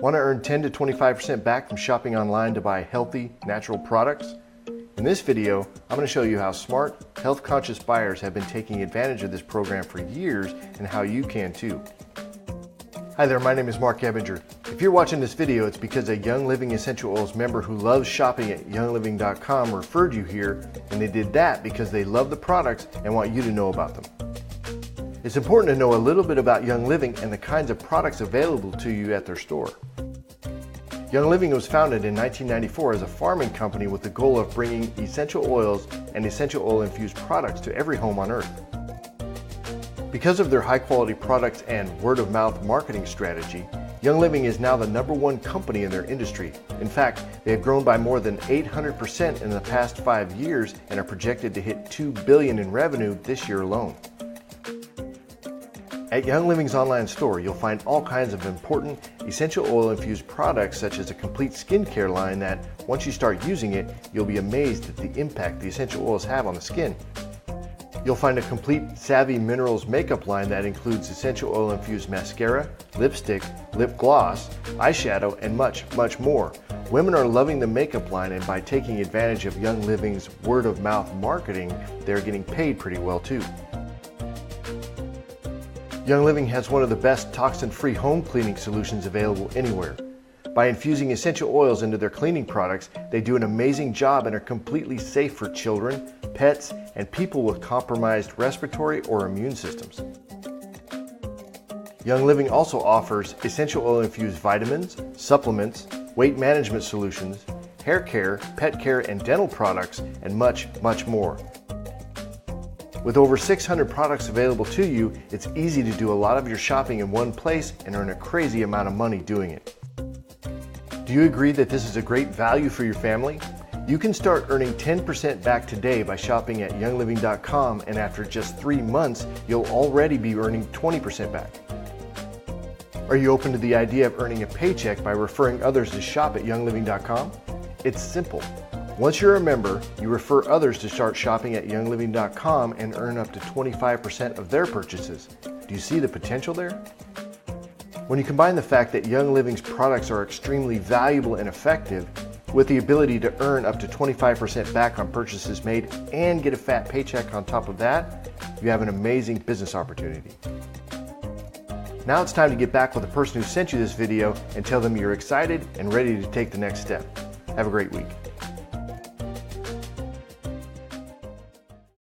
Want to earn 10 to 25% back from shopping online to buy healthy, natural products? In this video, I'm going to show you how smart, health-conscious buyers have been taking advantage of this program for years and how you can too. Hi there, my name is Mark Ebinger. If you're watching this video, it's because a Young Living Essential Oils member who loves shopping at youngliving.com referred you here, and they did that because they love the products and want you to know about them. It's important to know a little bit about Young Living and the kinds of products available to you at their store. Young Living was founded in 1994 as a farming company with the goal of bringing essential oils and essential oil infused products to every home on earth. Because of their high quality products and word-of-mouth marketing strategy, Young Living is now the #1 company in their industry. In fact, they have grown by more than 800% in the past 5 years and are projected to hit $2 billion in revenue this year alone. At Young Living's online store, you'll find all kinds of important essential oil infused products such as a complete skincare line that, once you start using it, you'll be amazed at the impact the essential oils have on the skin. You'll find a complete Savvy Minerals makeup line that includes essential oil infused mascara, lipstick, lip gloss, eyeshadow, and much, much more. Women are loving the makeup line, and by taking advantage of Young Living's word-of-mouth marketing, they're getting paid pretty well too. Young Living has one of the best toxin-free home cleaning solutions available anywhere. By infusing essential oils into their cleaning products, they do an amazing job and are completely safe for children, pets, and people with compromised respiratory or immune systems. Young Living also offers essential oil-infused vitamins, supplements, weight management solutions, hair care, pet care, and dental products, and much, much more. With over 600 products available to you, it's easy to do a lot of your shopping in one place and earn a crazy amount of money doing it. Do you agree that this is a great value for your family? You can start earning 10% back today by shopping at youngliving.com, and after just 3 months, you'll already be earning 20% back. Are you open to the idea of earning a paycheck by referring others to shop at youngliving.com? It's simple. Once you're a member, you refer others to start shopping at youngliving.com and earn up to 25% of their purchases. Do you see the potential there? When you combine the fact that Young Living's products are extremely valuable and effective, with the ability to earn up to 25% back on purchases made and get a fat paycheck on top of that, you have an amazing business opportunity. Now it's time to get back with the person who sent you this video and tell them you're excited and ready to take the next step. Have a great week.